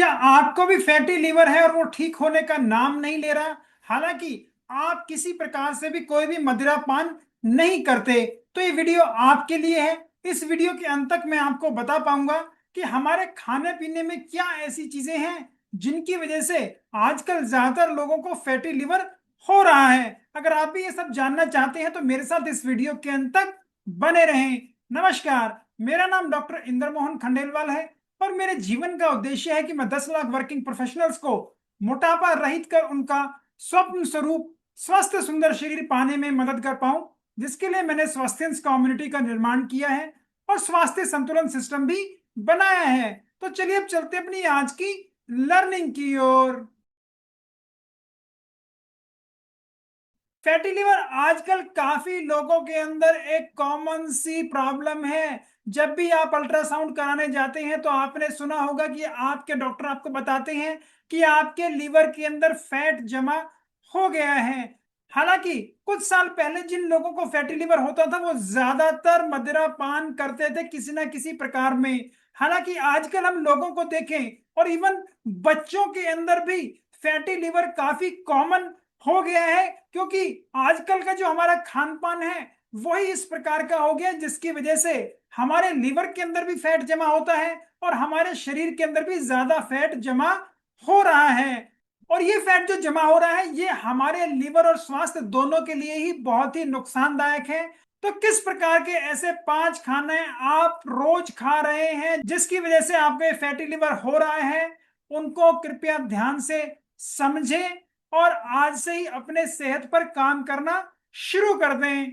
क्या आपको भी फैटी लीवर है और वो ठीक होने का नाम नहीं ले रहा? हालांकि आप किसी प्रकार से भी कोई भी मदिरा पान नहीं करते, तो ये वीडियो आपके लिए है। इस वीडियो के अंत तक मैं आपको बता पाऊंगा कि हमारे खाने पीने में क्या ऐसी चीजें हैं जिनकी वजह से आजकल ज्यादातर लोगों को फैटी लीवर हो रहा है। अगर आप भी ये सब जानना चाहते हैं तो मेरे साथ इस वीडियो के अंत तक बने रहें। नमस्कार, मेरा नाम डॉक्टर इंद्र मोहन खंडेलवाल है और मेरे जीवन का उद्देश्य है कि मैं 10 लाख वर्किंग प्रोफेशनल्स को मोटापा रहित कर उनका स्वप्न स्वरूप स्वस्थ सुंदर शरीर पाने में मदद कर पाऊं, जिसके लिए मैंने स्वास्थ्य कम्युनिटी का निर्माण किया है और स्वास्थ्य संतुलन सिस्टम भी बनाया है। तो चलिए अब चलते हैं अपनी आज की लर्निंग की ओर। फैटी लिवर आजकल काफी लोगों के अंदर एक कॉमन सी प्रॉब्लम है। जब भी आप अल्ट्रासाउंड कराने जाते हैं तो आपने सुना होगा कि आपके डॉक्टर आपको बताते हैं कि आपके लीवर के अंदर फैट जमा हो गया है। हालांकि कुछ साल पहले जिन लोगों को फैटी लिवर होता था वो ज्यादातर मदिरा पान करते थे किसी ना किसी प्रकार में। हालांकि आजकल हम लोगों को देखें और इवन बच्चों के अंदर भी फैटी लिवर काफी कॉमन हो गया है, क्योंकि आजकल का जो हमारा खान पान है वही इस प्रकार का हो गया जिसकी वजह से हमारे लीवर के अंदर भी फैट जमा होता है और हमारे शरीर के अंदर भी ज्यादा फैट जमा हो रहा है। और ये फैट जो जमा हो रहा है ये हमारे लीवर और स्वास्थ्य दोनों के लिए ही बहुत ही नुकसानदायक है। तो किस प्रकार के ऐसे 5 खाने आप रोज खा रहे हैं जिसकी वजह से आपके फैटी लिवर हो रहा है, उनको कृपया ध्यान से समझें और आज से ही अपने सेहत पर काम करना शुरू कर दें।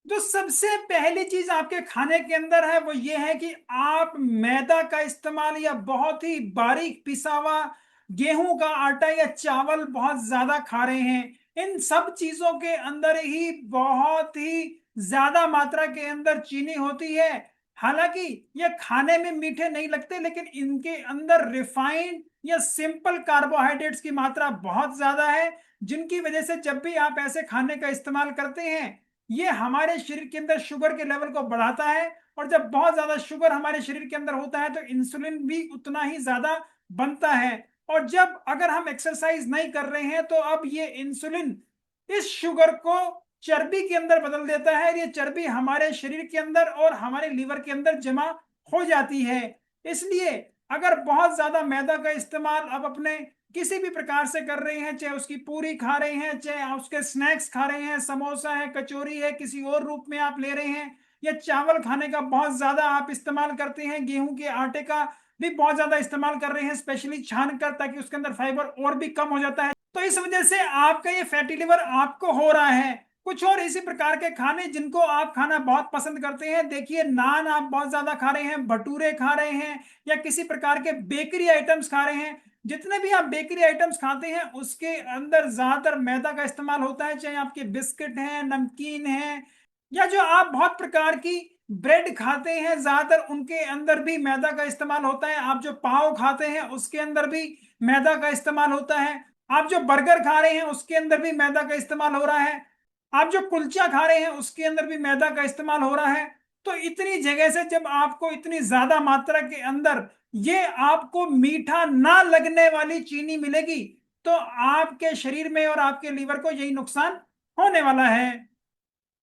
जो सबसे पहली चीज आपके खाने के अंदर है वो ये है कि आप मैदा का इस्तेमाल या बहुत ही बारीक पिसा हुआ गेहूं का आटा या चावल बहुत ज्यादा खा रहे हैं। इन सब चीजों के अंदर ही बहुत ही ज्यादा मात्रा के अंदर चीनी होती है। हालांकि ये खाने में मीठे नहीं लगते, लेकिन इनके अंदर रिफाइंड या सिंपल कार्बोहाइड्रेट्स की मात्रा बहुत ज्यादा है, जिनकी वजह से जब भी आप ऐसे खाने का इस्तेमाल करते हैं ये हमारे शरीर के अंदर शुगर के लेवल को बढ़ाता है। और जब बहुत ज्यादा शुगर हमारे शरीर के अंदर होता है तो इंसुलिन भी उतना ही ज्यादा बनता है। और जब अगर हम एक्सरसाइज नहीं कर रहे हैं तो अब ये इंसुलिन इस शुगर को चर्बी के अंदर बदल देता है। ये चर्बी हमारे शरीर के अंदर और हमारे लीवर के अंदर जमा हो जाती है। इसलिए अगर बहुत ज्यादा मैदा का इस्तेमाल अब अपने किसी भी प्रकार से कर रहे हैं, चाहे उसकी पूरी खा रहे हैं, चाहे उसके स्नैक्स खा रहे हैं, समोसा है, कचौरी है, किसी और रूप में आप ले रहे हैं, या चावल खाने का बहुत ज्यादा आप इस्तेमाल करते हैं, गेहूं के आटे का भी बहुत ज्यादा इस्तेमाल कर रहे हैं स्पेशली छान कर, ताकि उसके अंदर फाइबर और भी कम हो जाता है, तो इस वजह से आपका ये फैटी लिवर आपको हो रहा है। कुछ और इसी प्रकार के खाने जिनको आप खाना बहुत पसंद करते हैं, देखिए नान आप बहुत ज्यादा खा रहे हैं, भटूरे खा रहे हैं, या किसी प्रकार के बेकरी आइटम्स खा रहे हैं। जितने भी आप बेकरी आइटम्स खाते हैं उसके अंदर ज्यादातर मैदा का इस्तेमाल होता है, चाहे आपके बिस्किट हैं, नमकीन हैं, या जो आप बहुत प्रकार की ब्रेड खाते हैं ज्यादातर उनके अंदर भी मैदा का इस्तेमाल होता है। आप जो पाव खाते हैं उसके अंदर भी मैदा का इस्तेमाल होता है। आप जो बर्गर खा रहे हैं उसके अंदर भी मैदा का इस्तेमाल हो रहा है। आप जो कुलचा खा रहे हैं उसके अंदर भी मैदा का इस्तेमाल हो रहा है। तो इतनी जगह से जब आपको इतनी ज्यादा मात्रा के अंदर ये आपको मीठा ना लगने वाली चीनी मिलेगी तो आपके शरीर में और आपके लीवर को यही नुकसान होने वाला है।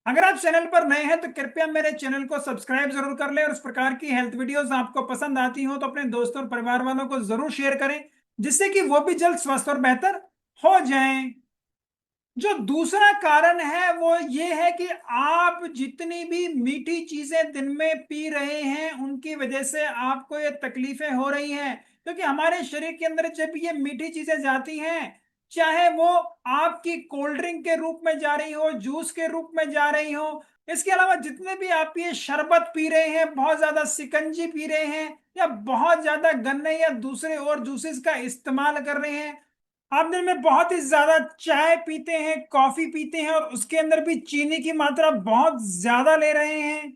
अगर आप चैनल पर नए हैं तो कृपया मेरे चैनल को सब्सक्राइब जरूर कर लें और इस प्रकार की हेल्थ वीडियोस आपको पसंद आती हो तो अपने दोस्तों और परिवार वालों को जरूर शेयर करें, जिससे कि वो भी जल्द स्वस्थ और बेहतर हो जाएं। जो दूसरा कारण है वो ये है कि आप जितनी भी मीठी चीजें दिन में पी रहे हैं उनकी वजह से आपको ये तकलीफें हो रही हैं, क्योंकि हमारे शरीर के अंदर जब ये मीठी चीजें जाती हैं, चाहे वो आपकी कोल्ड ड्रिंक के रूप में जा रही हो, जूस के रूप में जा रही हो, इसके अलावा जितने भी आप ये शरबत पी रहे हैं, बहुत ज्यादा शिकंजी पी रहे हैं, या बहुत ज्यादा गन्ने या दूसरे और जूसेस का इस्तेमाल कर रहे हैं, आप दिन में बहुत ही ज्यादा चाय पीते हैं, कॉफी पीते हैं और उसके अंदर भी चीनी की मात्रा बहुत ज्यादा ले रहे हैं,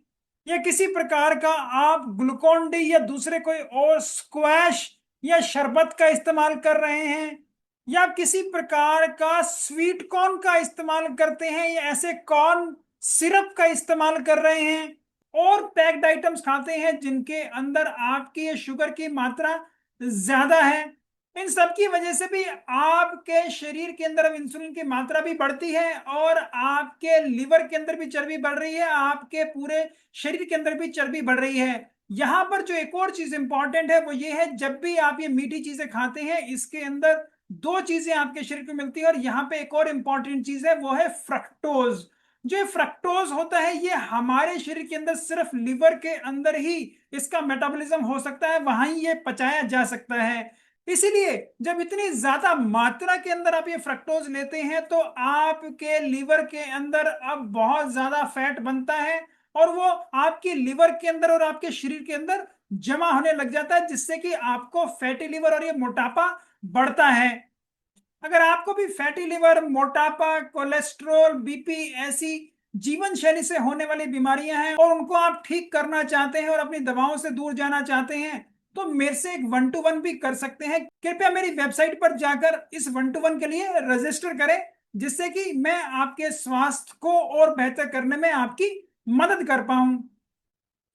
या किसी प्रकार का आप ग्लूकोन डी या दूसरे कोई और स्क्वैश या शरबत का इस्तेमाल कर रहे हैं, या आप किसी प्रकार का स्वीट कॉर्न का इस्तेमाल करते हैं, या ऐसे कॉर्न सिरप का इस्तेमाल कर रहे हैं और पैक्ड आइटम्स खाते हैं जिनके अंदर आपकी ये शुगर की मात्रा ज्यादा है। इन सब की वजह से भी आपके शरीर के अंदर अब इंसुलिन की मात्रा भी बढ़ती है और आपके लिवर के अंदर भी चर्बी बढ़ रही है, आपके पूरे शरीर के अंदर भी चर्बी बढ़ रही है। यहां पर जो एक और चीज इंपॉर्टेंट है वो ये है, जब भी आप ये मीठी चीजें खाते हैं इसके अंदर दो चीजें आपके शरीर को मिलती है, और यहाँ पे एक और इंपॉर्टेंट चीज है वो है फ्रक्टोज। जो फ्रक्टोज होता है ये हमारे शरीर के अंदर सिर्फ लिवर के अंदर ही इसका मेटाबॉलिज्म हो सकता है, वहां ही ये पचाया जा सकता है। इसीलिए जब इतनी ज्यादा मात्रा के अंदर आप ये फ्रक्टोज लेते हैं तो आपके लीवर के अंदर अब बहुत ज्यादा फैट बनता है, और वो आपके लिवर के अंदर और आपके शरीर के अंदर जमा होने लग जाता है, जिससे कि आपको फैटी लिवर और ये मोटापा बढ़ता है। अगर आपको भी फैटी लिवर, मोटापा, कोलेस्ट्रॉल, बीपी ऐसी जीवन शैली से होने वाली बीमारियां हैं और उनको आप ठीक करना चाहते हैं और अपनी दवाओं से दूर जाना चाहते हैं, तो मेरे से एक 1-to-1 भी कर सकते हैं। कृपया मेरी वेबसाइट पर जाकर इस 1-to-1 के लिए रजिस्टर करें, जिससे कि मैं आपके स्वास्थ्य को और बेहतर करने में आपकी मदद कर पाऊं।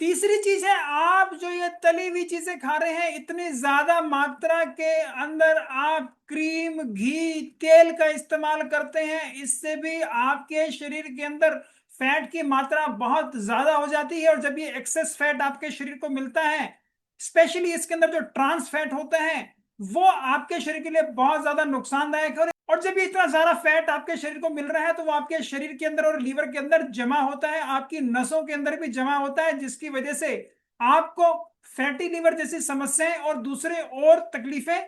तीसरी चीज है, आप जो ये तली हुई चीजें खा रहे हैं इतनी ज्यादा मात्रा के अंदर आप क्रीम, घी, तेल का इस्तेमाल करते हैं, इससे भी आपके शरीर के अंदर फैट की मात्रा बहुत ज्यादा हो जाती है। और जब ये एक्सेस फैट आपके शरीर को मिलता है, स्पेशली इसके अंदर जो ट्रांस फैट होता है, वो आपके शरीर के लिए बहुत ज्यादा नुकसानदायक है। और जब ये इतना सारा फैट आपके शरीर को मिल रहा है तो वो आपके शरीर के अंदर और लीवर के अंदर जमा होता है, आपकी नसों के अंदर भी जमा होता है, जिसकी वजह से आपको फैटी लीवर जैसी समस्याएं और दूसरे और तकलीफें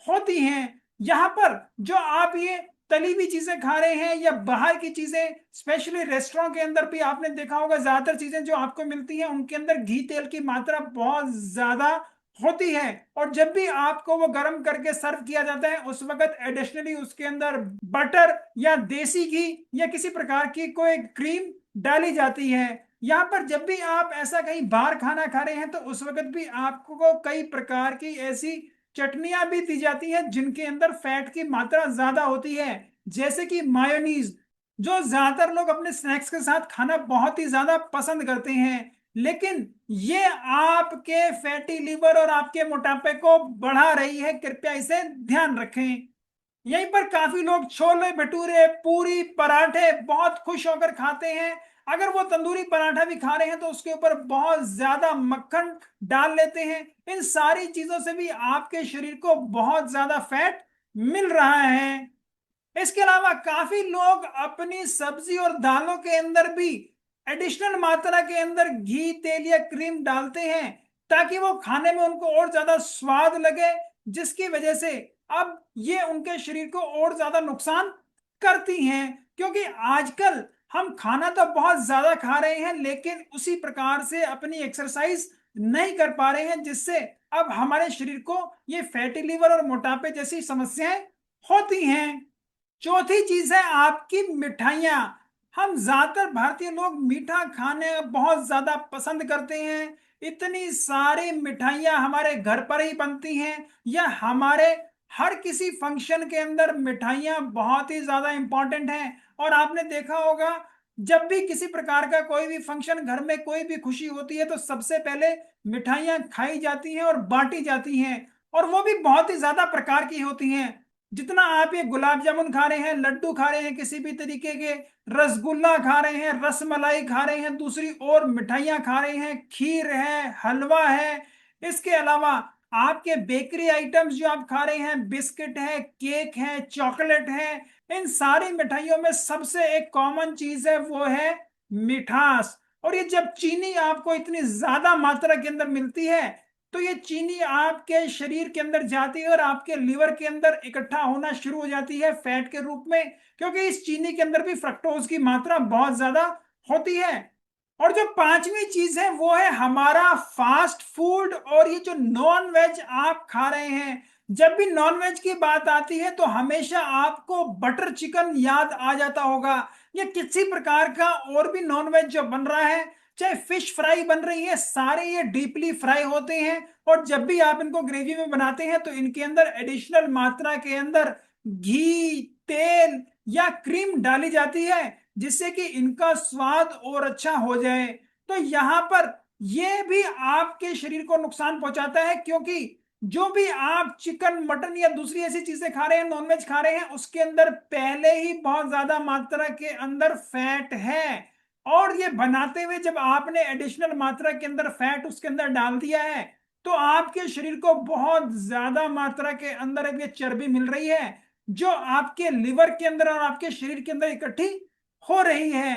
होती हैं। यहां पर जो आप ये तली हुई चीजें खा रहे हैं या बाहर की चीजें, स्पेशली रेस्टोरेंट के अंदर भी आपने देखा होगा ज्यादातर चीजें जो आपको मिलती हैं उनके अंदर घी तेल की मात्रा बहुत ज्यादा होती है, और जब भी आपको वो गर्म करके सर्व किया जाता है उस वक्त एडिशनली उसके अंदर बटर या देसी घी या किसी प्रकार की कोई क्रीम डाली जाती है। यहाँ पर जब भी आप ऐसा कहीं बाहर खाना खा रहे हैं तो उस वक्त भी आपको कई प्रकार की ऐसी चटनियां भी दी जाती हैं जिनके अंदर फैट की मात्रा ज्यादा होती है, जैसे कि मायोनीज, जो ज्यादातर लोग अपने स्नैक्स के साथ खाना बहुत ही ज्यादा पसंद करते हैं। लेकिन ये आपके फैटी लिवर और आपके मोटापे को बढ़ा रही है, कृपया इसे ध्यान रखें। यहीं पर काफी लोग छोले भटूरे, पूरी, पराठे बहुत खुश होकर खाते हैं। अगर वो तंदूरी पराठा भी खा रहे हैं तो उसके ऊपर बहुत ज्यादा मक्खन डाल लेते हैं। इन सारी चीजों से भी आपके शरीर को बहुत ज्यादा फैट मिल रहा है। इसके अलावा काफी लोग अपनी सब्जी और दालों के अंदर भी एडिशनल मात्रा के अंदर घी, तेल या क्रीम डालते हैं, ताकि वो खाने में उनको और ज्यादा स्वाद लगे, जिसकी वजह से अब ये उनके शरीर को और ज्यादा नुकसान करती हैं। क्योंकि आजकल हम खाना तो बहुत ज्यादा खा रहे हैं लेकिन उसी प्रकार से अपनी एक्सरसाइज नहीं कर पा रहे हैं, जिससे अब हमारे शरीर को ये फैटी लिवर और मोटापे जैसी समस्याएं होती हैं। चौथी चीज है आपकी मिठाइयाँ। हम ज्यादातर भारतीय लोग मीठा खाने बहुत ज्यादा पसंद करते हैं। इतनी सारी मिठाइयाँ हमारे घर पर ही बनती हैं या हमारे हर किसी फंक्शन के अंदर मिठाइयाँ बहुत ही ज्यादा इंपॉर्टेंट हैं। और आपने देखा होगा जब भी किसी प्रकार का कोई भी फंक्शन, घर में कोई भी खुशी होती है तो सबसे पहले मिठाइयाँ खाई जाती हैं और बांटी जाती हैं, और वो भी बहुत ही ज्यादा प्रकार की होती हैं। जितना आप ये गुलाब जामुन खा रहे हैं, लड्डू खा रहे हैं किसी भी तरीके के, रसगुल्ला खा रहे हैं, रसमलाई खा रहे हैं, दूसरी और मिठाइयाँ खा रहे हैं, खीर है, हलवा है, इसके अलावा आपके बेकरी आइटम्स जो आप खा रहे हैं, बिस्किट है, केक है, चॉकलेट है, इन सारी मिठाइयों में सबसे एक कॉमन चीज है वो है मिठास। और ये जब चीनी आपको इतनी ज्यादा मात्रा के अंदर मिलती है तो ये चीनी आपके शरीर के अंदर जाती है और आपके लिवर के अंदर इकट्ठा होना शुरू हो जाती है फैट के रूप में, क्योंकि इस चीनी के अंदर भी फ्रक्टोज की मात्रा बहुत ज्यादा होती है। और जो पांचवी चीज है वो है हमारा फास्ट फूड। और ये जो नॉन वेज आप खा रहे हैं, जब भी नॉन वेज की बात आती है तो हमेशा आपको बटर चिकन याद आ जाता होगा, या किसी प्रकार का और भी नॉन वेज जो बन रहा है, चाहे फिश फ्राई बन रही है, सारे ये डीपली फ्राई होते हैं। और जब भी आप इनको ग्रेवी में बनाते हैं तो इनके अंदर एडिशनल मात्रा के अंदर घी, तेल या क्रीम डाली जाती है, जिससे कि इनका स्वाद और अच्छा हो जाए। तो यहां पर यह भी आपके शरीर को नुकसान पहुंचाता है, क्योंकि जो भी आप चिकन मटन या दूसरी ऐसी चीजें खा रहे हैं, नॉनवेज खा रहे हैं, उसके अंदर पहले ही बहुत ज्यादा मात्रा के अंदर फैट है। और ये बनाते हुए जब आपने एडिशनल मात्रा के अंदर फैट उसके अंदर डाल दिया है, तो आपके शरीर को बहुत ज्यादा मात्रा के अंदर अब ये चर्बी मिल रही है, जो आपके लिवर के अंदर और आपके शरीर के अंदर इकट्ठी हो रही है।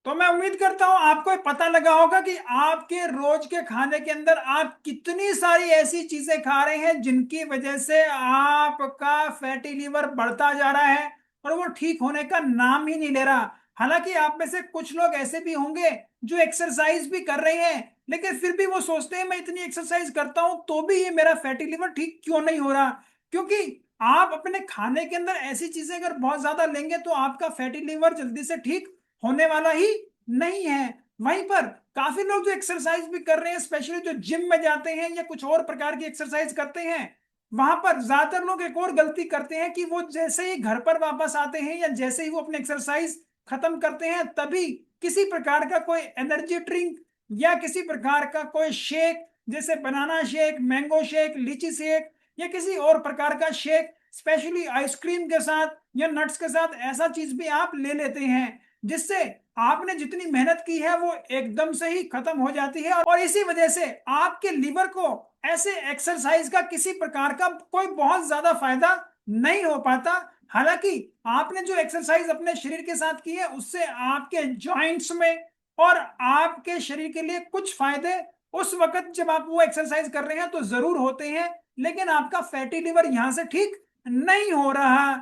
तो मैं उम्मीद करता हूं आपको ये पता लगा होगा कि आपके रोज के खाने के अंदर आप कितनी सारी ऐसी चीजें खा रहे हैं जिनकी वजह से आपका फैटी लीवर बढ़ता जा रहा है और वो ठीक होने का नाम ही नहीं ले रहा। हालांकि आप में से कुछ लोग ऐसे भी होंगे जो एक्सरसाइज भी कर रहे हैं, लेकिन फिर भी वो सोचते हैं मैं इतनी एक्सरसाइज करता हूं तो भी ये मेरा फैटी लीवर ठीक क्यों नहीं हो रहा। क्योंकि आप अपने खाने के अंदर ऐसी चीजें अगर बहुत ज्यादा लेंगे तो आपका फैटी लीवर जल्दी से ठीक होने वाला ही नहीं है। वहीं पर काफी लोग जो एक्सरसाइज भी कर रहे हैं, स्पेशली जो जिम में जाते हैं या कुछ और प्रकार की एक्सरसाइज करते हैं, वहां पर ज्यादातर लोग एक और गलती करते हैं कि वो जैसे ही घर पर वापस आते हैं या जैसे ही वो अपने एक्सरसाइज खत्म करते हैं तभी किसी प्रकार का कोई एनर्जी ड्रिंक या किसी प्रकार का कोई शेक, जैसे बनाना शेक, मैंगो शेक, लीची शेक या किसी और प्रकार का शेक, स्पेशली आइसक्रीम के साथ या नट्स के साथ, ऐसा चीज भी आप ले लेते हैं, जिससे आपने जितनी मेहनत की है वो एकदम से ही खत्म हो जाती है। और इसी वजह से आपके लीवर को ऐसे एक्सरसाइज का किसी प्रकार का कोई बहुत ज्यादा फायदा नहीं हो पाता। हालांकि आपने जो एक्सरसाइज अपने शरीर के साथ की है उससे आपके जॉइंट्स में और आपके शरीर के लिए कुछ फायदे उस वक्त जब आप वो एक्सरसाइज कर रहे हैं तो जरूर होते हैं, लेकिन आपका फैटी लिवर यहां से ठीक नहीं हो रहा।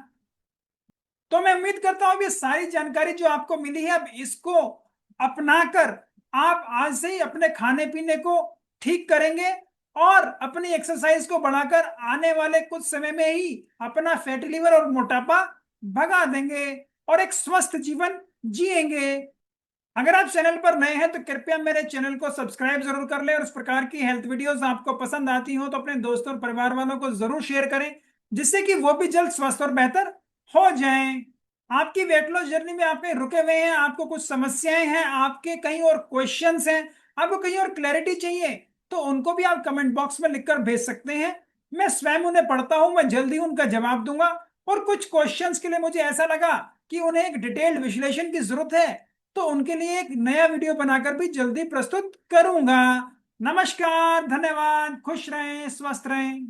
तो मैं उम्मीद करता हूं ये सारी जानकारी जो आपको मिली है अब इसको अपनाकर आप आज से ही अपने खाने पीने को ठीक करेंगे और अपनी एक्सरसाइज को बढ़ाकर आने वाले कुछ समय में ही अपना फैटी लिवर और मोटापा भगा देंगे और एक स्वस्थ जीवन जिएंगे। अगर आप चैनल पर नए हैं तो कृपया मेरे चैनल को सब्सक्राइब जरूर कर लें और इस प्रकार की हेल्थ वीडियोस आपको पसंद आती हो तो अपने दोस्तों और परिवार वालों को जरूर शेयर करें, जिससे कि वो भी जल्द स्वस्थ और बेहतर हो जाएं। आपकी वेट लॉस जर्नी में आप कहीं रुके हुए हैं, आपको कुछ समस्याएं हैं, आपके कहीं और क्वेश्चंस हैं, आपको कहीं और क्लैरिटी चाहिए, तो उनको भी आप कमेंट बॉक्स में लिखकर भेज सकते हैं। मैं स्वयं उन्हें पढ़ता हूं, मैं जल्दी उनका जवाब दूंगा। और कुछ क्वेश्चंस के लिए मुझे ऐसा लगा कि उन्हें एक डिटेल्ड विश्लेषण की जरूरत है, तो उनके लिए एक नया वीडियो बनाकर भी जल्दी प्रस्तुत करूंगा। नमस्कार, धन्यवाद, खुश रहें, स्वस्थ रहें।